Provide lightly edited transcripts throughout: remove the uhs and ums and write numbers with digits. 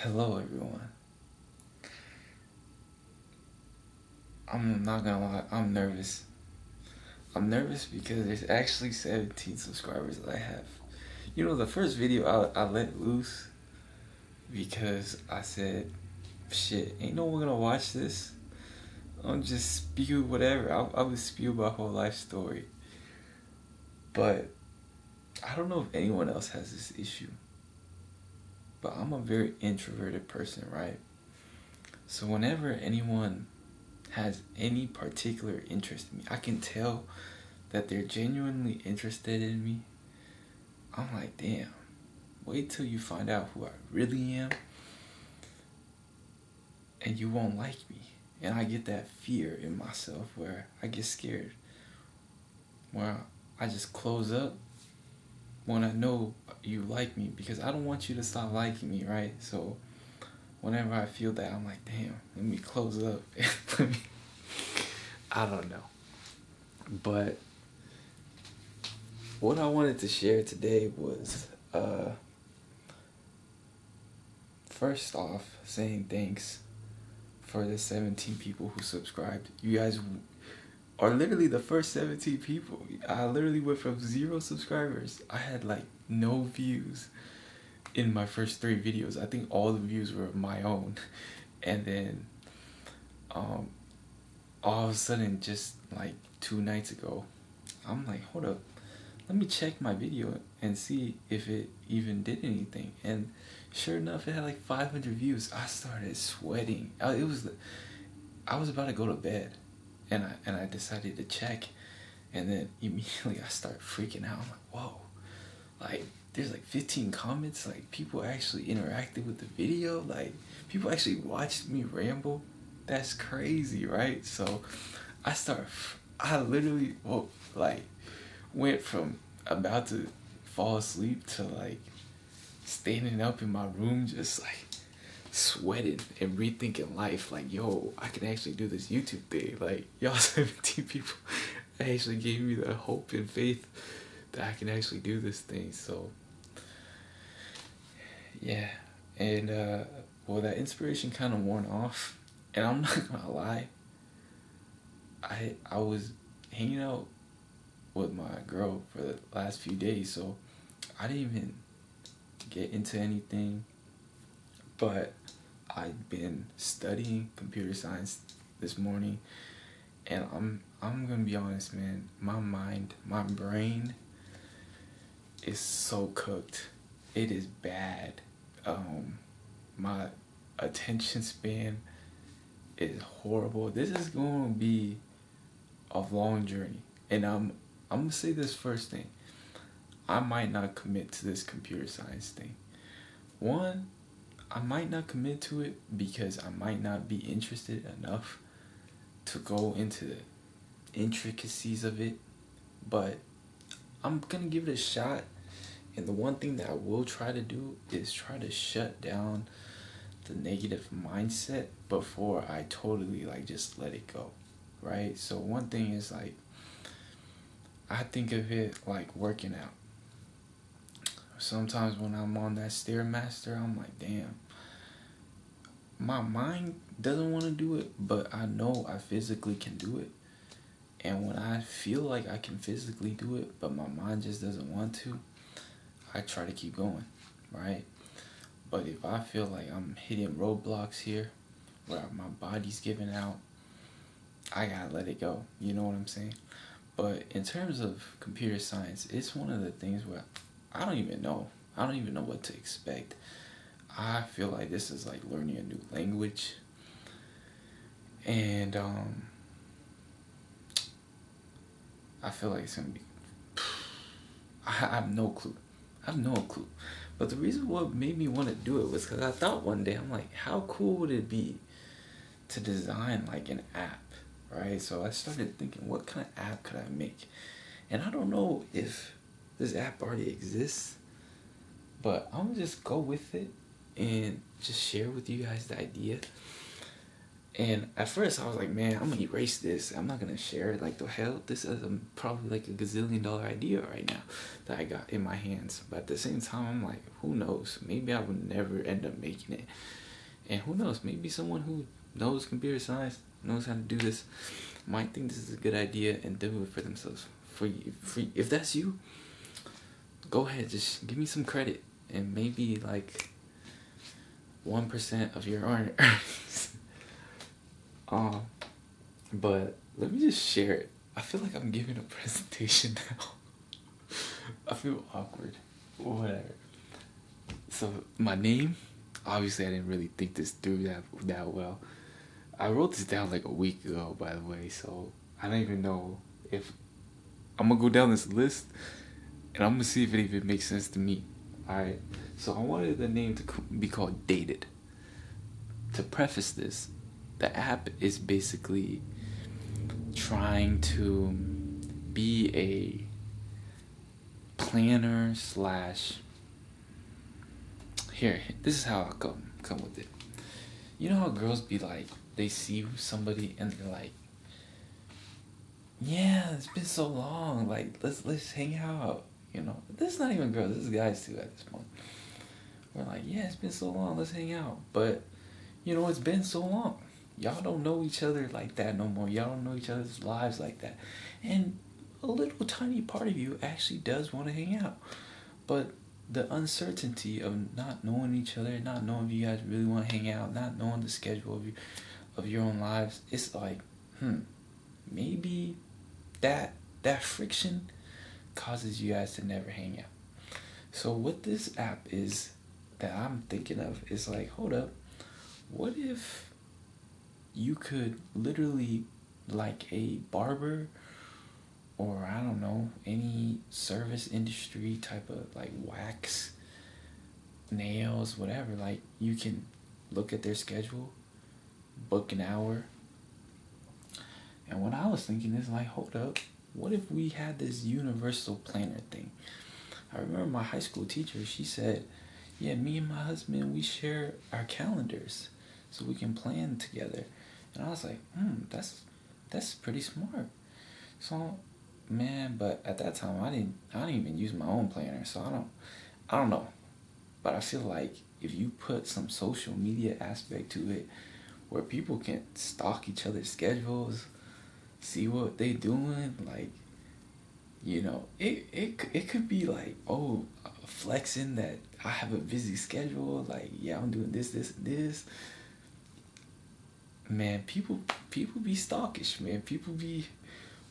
Hello, everyone. I'm not gonna lie, I'm nervous. I'm nervous because there's actually 17 subscribers that I have. You know, the first video I let loose because I said, shit, ain't no one gonna watch this. I'm just spew whatever. I would spew my whole life story. But I don't know if anyone else has this issue. But I'm a very introverted person, right? So whenever anyone has any particular interest in me, I can tell that they're genuinely interested in me. I'm like, damn, wait till you find out who I really am and you won't like me. And I get that fear in myself where I get scared, where I just close up when I know you like me, because I don't want you to stop liking me, right? So whenever I feel that, I'm like, damn, let me close up. I don't know. But what I wanted to share today was, first off, saying thanks for the 17 people who subscribed. You guys are literally the first 17 people. I literally went from 0 subscribers. I had like no views in my first 3 videos. I think all the views were my own. And then all of a sudden, just like 2 nights ago, I'm like, hold up, let me check my video and see if it even did anything. And sure enough, it had like 500 views. I started sweating. I was about to go to bed, and I decided to check, and then immediately I start freaking out. I'm like, whoa, like there's like 15 comments. Like people actually interacted with the video. Like people actually watched me ramble. That's crazy, right? So I literally, like went from about to fall asleep to like standing up in my room, just like sweating and rethinking life. Like, yo, I can actually do this YouTube thing. Like, y'all 17 people actually gave me the hope and faith that I can actually do this thing. So yeah. And well, that inspiration kind of worn off, and I'm not gonna lie, I was hanging out with my girl for the last few days, so I didn't even get into anything. But I've been studying computer science this morning, and I'm gonna be honest, man. My mind, my brain is so cooked. It is bad. My attention span is horrible. This is going to be a long journey, and I'm gonna say this first thing. I might not commit to this computer science thing. One, I might not commit to it because I might not be interested enough to go into the intricacies of it, but I'm gonna give it a shot. And the one thing that I will try to do is try to shut down the negative mindset before I totally like just let it go, right? So one thing is like, I think of it like working out. Sometimes when I'm on that Stairmaster, I'm like, damn, my mind doesn't want to do it, but I know I physically can do it. And when I feel like I can physically do it, but my mind just doesn't want to, I try to keep going, right? But if I feel like I'm hitting roadblocks here, where my body's giving out, I gotta let it go. You know what I'm saying? But in terms of computer science, it's one of the things where I don't even know. I don't even know what to expect. I feel like this is like learning a new language. And I feel like it's gonna be, I have no clue. I have no clue. But the reason what made me want to do it was because I thought one day, I'm like, how cool would it be to design like an app, right? So I started thinking, what kind of app could I make? And I don't know if this app already exists, but I'm gonna just go with it and just share with you guys the idea. And at first I was like, man, I'm gonna erase this. I'm not gonna share it. Like the hell, this is probably like a gazillion-dollar idea right now that I got in my hands. But at the same time, I'm like, who knows? Maybe I would never end up making it. And who knows? Maybe someone who knows computer science, knows how to do this, might think this is a good idea and do it for themselves. For you, if that's you, go ahead, just give me some credit, and maybe like 1% of your earnings. But let me just share it. I feel like I'm giving a presentation now. I feel awkward. Whatever. So my name, obviously I didn't really think this through that well. I wrote this down like a week ago, by the way, so I don't even know if I'm gonna go down this list and I'm gonna see if it even makes sense to me. Alright, so I wanted the name to be called Dated. To preface this, the app is basically trying to be a planner slash. Here, this is how I'll come with it. You know how girls be like, they see somebody and they're like, yeah, it's been so long, like let's hang out. This is not even girls, this is guys too at this point. We're like, yeah, it's been so long, let's hang out. But it's been so long. Y'all don't know each other like that no more. Y'all don't know each other's lives like that. And a little tiny part of you actually does want to hang out. But the uncertainty of not knowing each other, not knowing if you guys really want to hang out, not knowing the schedule of your own lives, it's like, maybe that friction causes you guys to never hang out. So what this app is that I'm thinking of is like, hold up, what if you could literally, like a barber, or I don't know, any service industry type of like wax, nails, whatever, like you can look at their schedule, book an hour. And what I was thinking is like, hold up, what if we had this universal planner thing? I remember my high school teacher, she said, yeah, me and my husband, we share our calendars so we can plan together. And I was like, that's pretty smart. So, man, but at that time I didn't even use my own planner, so I don't know. But I feel like if you put some social media aspect to it, where people can stalk each other's schedules, see what they doing, like, it could be like, oh, flexing that I have a busy schedule, like, yeah, I'm doing this, and this. Man, people be stalkish, man.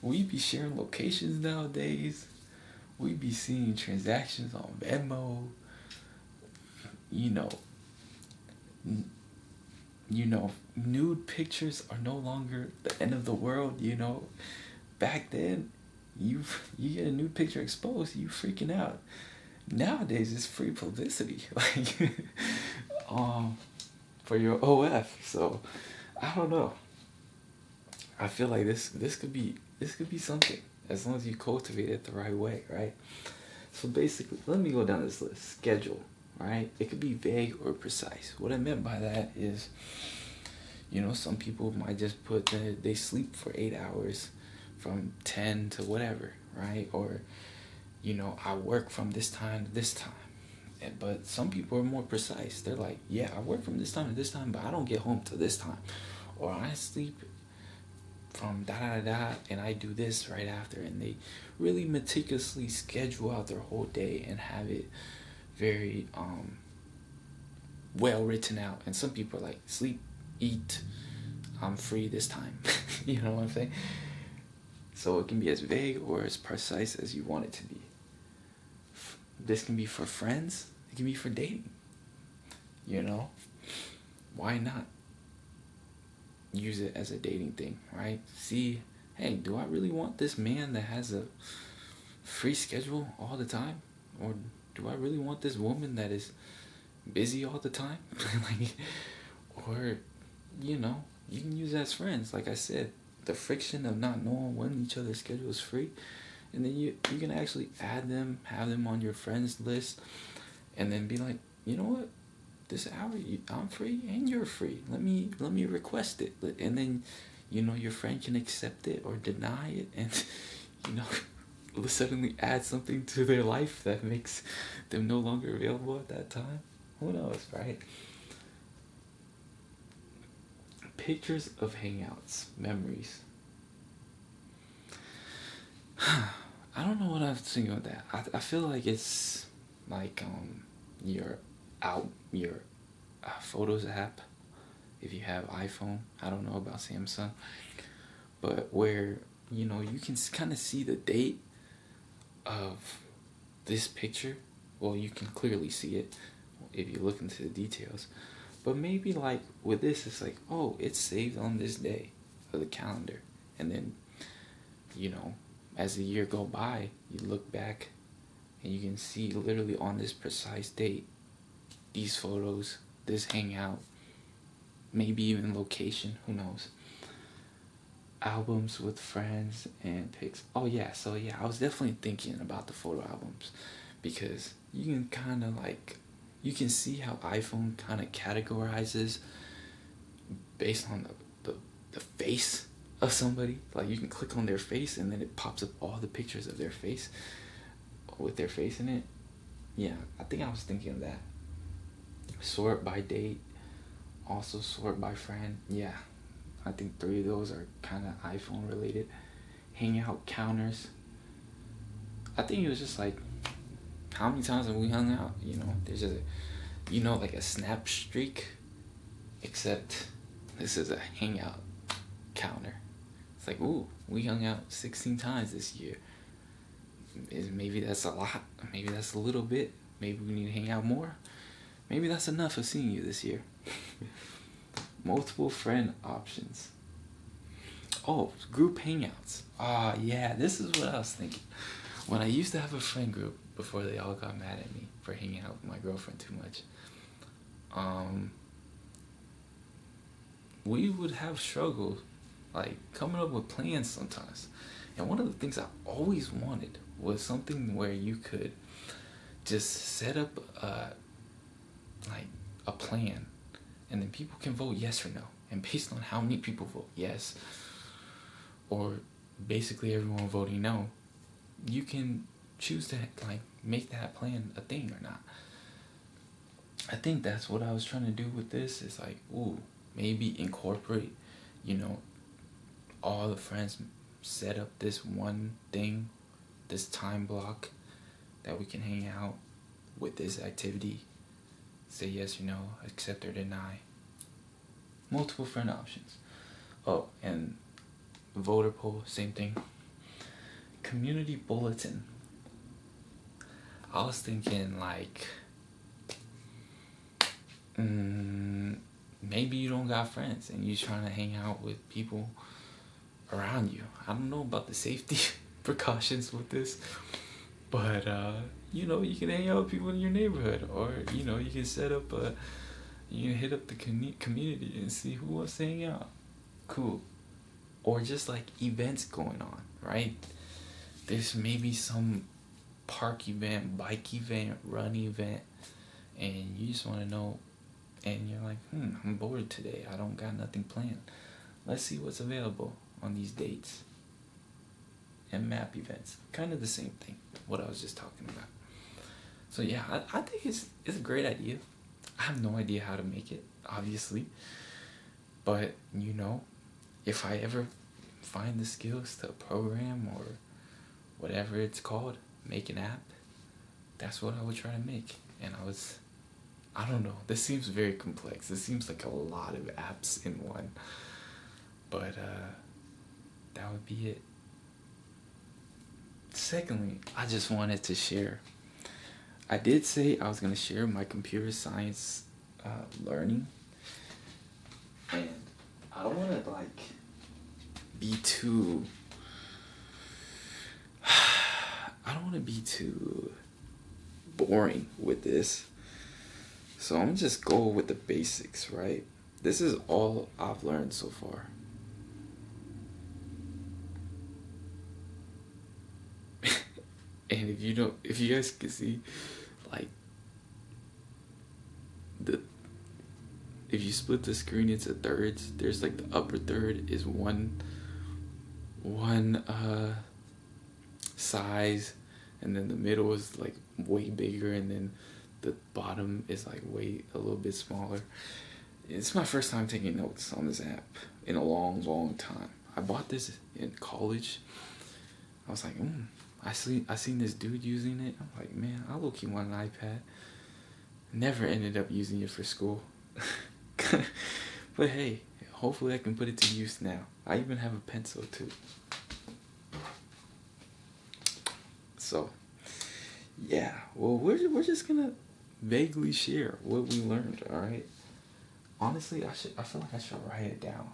We be sharing locations nowadays. We be seeing transactions on Venmo. Nude pictures are no longer the end of the world. Back then, you get a nude picture exposed, you freaking out. Nowadays, it's free publicity, like, for your OF. So, I don't know. I feel like this could be something, as long as you cultivate it the right way, right? So basically, let me go down this list. Schedule, right? It could be vague or precise. What I meant by that is, some people might just put that they sleep for 8 hours from 10 to whatever, right? Or, I work from this time to this time. But some people are more precise. They're like, yeah, I work from this time to this time, but I don't get home till this time. Or I sleep from da-da-da-da, and I do this right after. And they really meticulously schedule out their whole day and have it very well written out. And some people are like, sleep, eat, I'm free this time. You know what I'm saying? So it can be as vague or as precise as you want it to be. This can be for friends. It can be for dating. Why not use it as a dating thing, right? See, hey, do I really want this man that has a free schedule all the time? Or do I really want this woman that is busy all the time? Or, you can use it as friends. Like I said, the friction of not knowing when each other's schedule is free. And then you can actually add them, have them on your friends list, and then be like, you know what? this hour I'm free and you're free. Let me request it, and then your friend can accept it or deny it, and you know suddenly add something to their life that makes them no longer available at that time. Who knows, right? Pictures of hangouts, memories. I don't know what I was thinking of that. I feel like it's like your your photos app if you have iPhone. I don't know about Samsung, but where you can kind of see the date of this picture. Well, you can clearly see it if you look into the details. But maybe like with this, it's like, oh, it's saved on this day of the calendar, and then as the year go by, you look back and you can see literally on this precise date these photos, this hangout, maybe even location, who knows. Albums with friends and pics. Oh yeah, so yeah, I was definitely thinking about the photo albums, because you can kind of like, you can see how iPhone kind of categorizes based on the face of somebody. Like you can click on their face and then it pops up all the pictures of their face with their face in it. Yeah, I think I was thinking of that. Sort by date, also sort by friend. Yeah, I think 3 of those are kind of iPhone related. Hangout counters. I think it was just like, how many times have we hung out? There's just like a snap streak, except this is a hangout counter. It's like, ooh, we hung out 16 times this year. Maybe that's a lot. Maybe that's a little bit. Maybe we need to hang out more. Maybe that's enough of seeing you this year. Multiple friend options. Oh, group hangouts. Yeah, this is what I was thinking. When I used to have a friend group before they all got mad at me for hanging out with my girlfriend too much, we would have struggles like coming up with plans sometimes. And one of the things I always wanted was something where you could just set up like a plan, and then people can vote yes or no, and based on how many people vote yes, or basically everyone voting no, you can choose to like make that plan a thing or not. I think that's what I was trying to do with this. Is like, ooh, maybe incorporate, all the friends set up this one thing, this time block that we can hang out with this activity. Say yes or no, accept or deny. Multiple friend options. Oh, and voter poll, same thing. Community bulletin. I was thinking like, maybe you don't got friends and you're trying to hang out with people around you. I don't know about the safety precautions with this, but you can hang out with people in your neighborhood, or you can set up you can hit up the community and see who wants to hang out. Cool. Or just like events going on, right? There's maybe some park event, bike event, run event, and you just want to know, and you're like, I'm bored today, I don't got nothing planned, let's see what's available on these dates. And map events, kind of the same thing, what I was just talking about. So yeah, I think it's a great idea. I have no idea how to make it, obviously, but if I ever find the skills to program or whatever it's called, make an app, that's what I would try to make. And I don't know, this seems very complex. This seems like a lot of apps in one, but that would be it. Secondly, I just wanted to share. I did say I was going to share my computer science learning, and I don't want to like be too I don't want to be too boring with this, so I'm gonna just go with the basics, right? This is all I've learned so far. And if you guys can see, like, if you split the screen into thirds, there's like the upper third is one size, and then the middle is like way bigger, and then the bottom is like way a little bit smaller. It's my first time taking notes on this app in a long time. I bought this in college. I was like, I seen this dude using it. I'm like, man, I low-key want an iPad. Never ended up using it for school. But hey, hopefully I can put it to use now. I even have a pencil too. So, yeah, well, we're just gonna vaguely share what we learned, all right? Honestly, I feel like I should write it down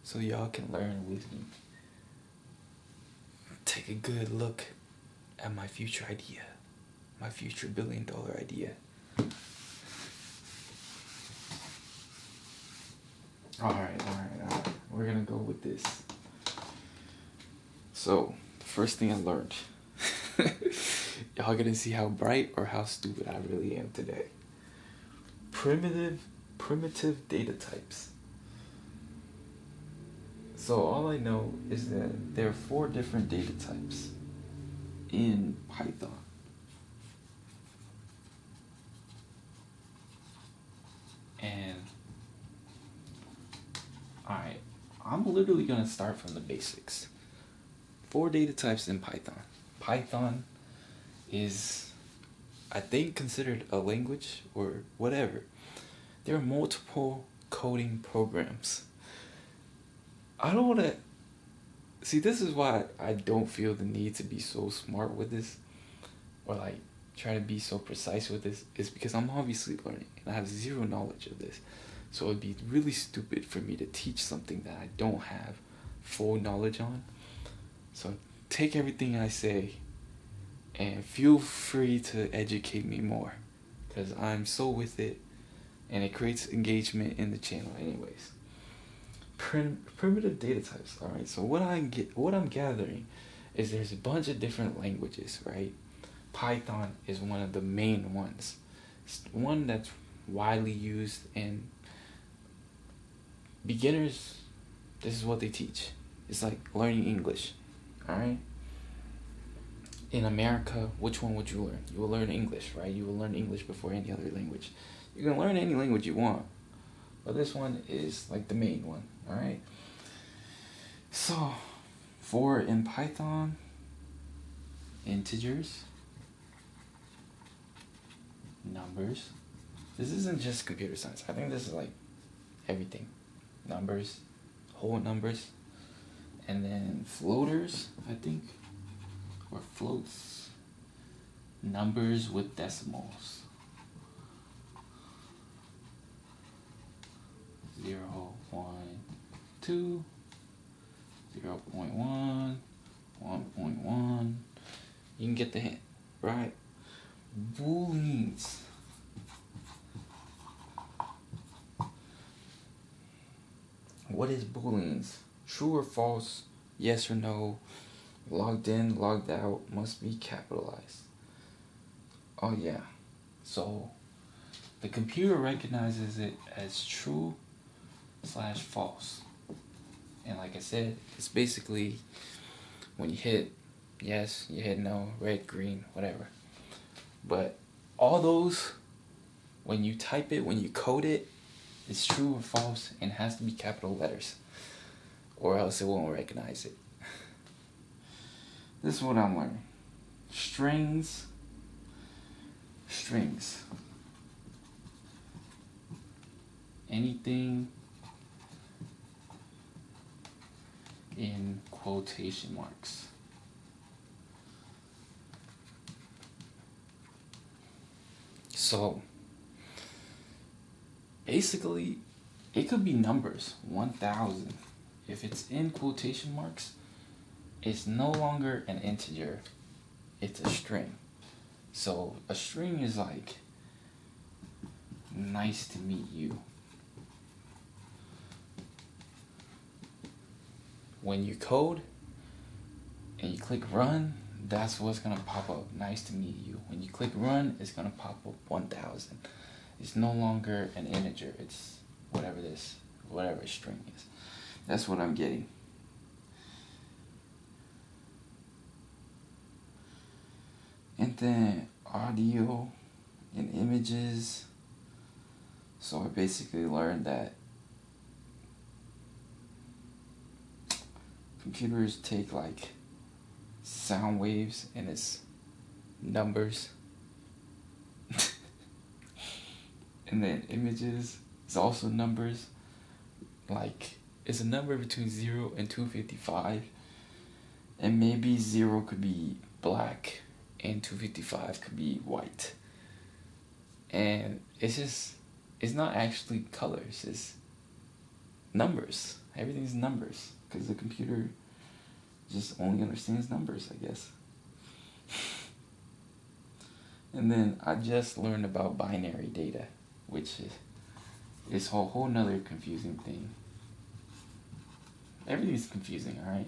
so y'all can learn with me. Take a good look at my future idea, my future $1 billion idea. All right. We're gonna go with this. So, the first thing I learned. Y'all gonna see how bright or how stupid I really am today. Primitive data types. So all I know is that there are 4 different data types in Python. And alright, I'm literally gonna start from the basics. 4 data types in Python. Python is, I think, considered a language or whatever. There are multiple coding programs. I don't want to... See, this is why I don't feel the need to be so smart with this, or like try to be so precise with this, is because I'm obviously learning and I have zero knowledge of this. So it'd be really stupid for me to teach something that I don't have full knowledge on. So take everything I say and feel free to educate me more, because I'm so with it and it creates engagement in the channel anyways. Primitive data types. All right, so what I'm gathering is there's a bunch of different languages, right? Python is one of the main ones. It's one that's widely used, and beginners, this is what they teach. It's like learning English. All right, in America, which one would you learn? You will learn English, right? You will learn English before any other language. You can learn any language you want, but this one is like the main one. All right, so in Python, integers, numbers. This isn't just computer science. I think this is like everything. Numbers, whole numbers, and then floaters, I think, or floats. Numbers with decimals. 0, 1, 2, 0.1, 1.1. You can get the hint, right? Booleans. What is Booleans? True or false? Yes or no? Logged in, logged out, must be capitalized. Oh yeah. So the computer recognizes it as true / false. And like I said, it's basically when you hit yes, you hit no, red, green, whatever. But all those, when you type it, when you code it, it's true or false, and it has to be capital letters, or else it won't recognize it. This is what I'm learning. Strings. Anything in quotation marks. So basically, it could be numbers, 1,000. If it's in quotation marks, it's no longer an integer, it's a string. So a string is like, nice to meet you. When you code and you click run, that's what's gonna pop up, nice to meet you. When you click run, it's gonna pop up 1,000. It's no longer an integer, it's whatever string is. That's what I'm getting. And then audio and images. So I basically learned that computers take like sound waves and it's numbers. And then images is also numbers. Like it's a number between 0 and 255. And maybe 0 could be black and 255 could be white. And it's not actually colors, it's numbers. Everything's numbers because the computer just only understands numbers, I guess. And then I just learned about binary data, which is a whole nother confusing thing. Everything's confusing, alright?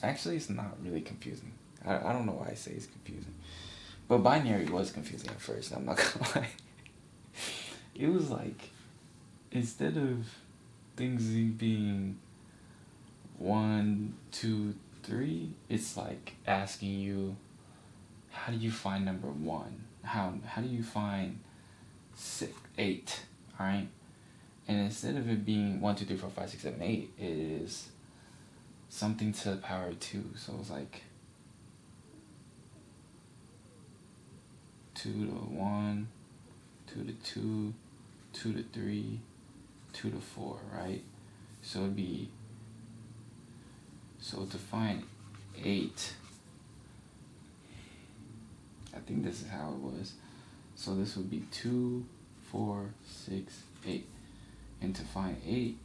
Actually, it's not really confusing. I don't know why I say it's confusing. But binary was confusing at first, I'm not gonna lie. It was like, instead of things being 1, 2, 3, it's like asking you, how do you find number 1? How do you find 6, 8? Alright? And instead of it being 1, 2, 3, 4, 5, 6, 7, 8, it is something to the power of 2. So it's like 2 to 1, 2 to 2, 2 to 3, 2 to 4, right? So it'd be, so to find 8, I think this is how it was. So this would be 2, 4, 6, 8. And to find 8,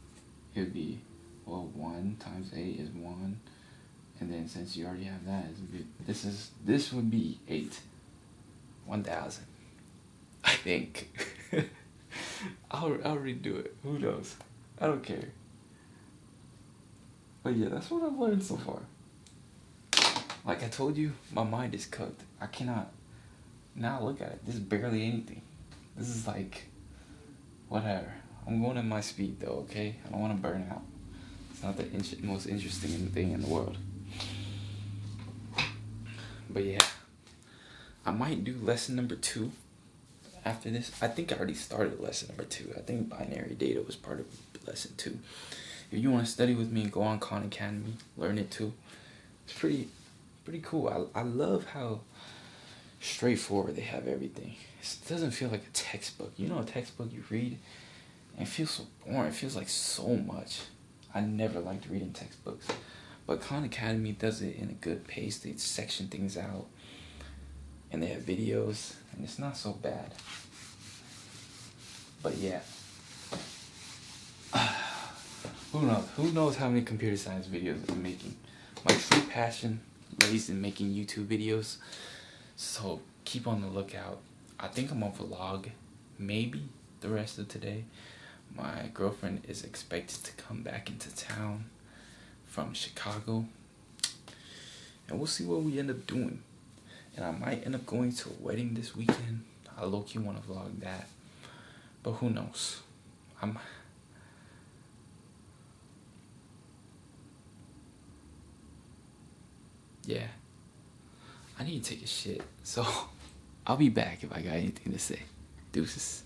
it would be, well, 1 times 8 is 1. And then since you already have that, this would be 8. 1,000. I think. I'll redo it. Who knows? I don't care. But yeah, that's what I've learned so far. Like I told you, my mind is cooked. I cannot now look at it. This is barely anything. This is like whatever. I'm going at my speed though, okay? I don't want to burn out. It's not the most interesting thing in the world. But yeah, I might do lesson number 2 after this. I think I already started lesson number 2. I think binary data was part of lesson 2. If you want to study with me, go on Khan Academy, learn it too. It's pretty cool. I love how straightforward they have everything. It doesn't feel like a textbook. You know, a textbook you read and it feels so boring. It feels like so much. I never liked reading textbooks. But Khan Academy does it in a good pace. They section things out. And they have videos. And it's not so bad. But yeah. Who knows how many computer science videos I'm making. My true passion lays in making YouTube videos. So keep on the lookout. I think I'm gonna vlog maybe the rest of today. My girlfriend is expected to come back into town from Chicago. And we'll see what we end up doing. And I might end up going to a wedding this weekend. I low-key want to vlog that. But who knows? Yeah. I need to take a shit. So I'll be back if I got anything to say. Deuces.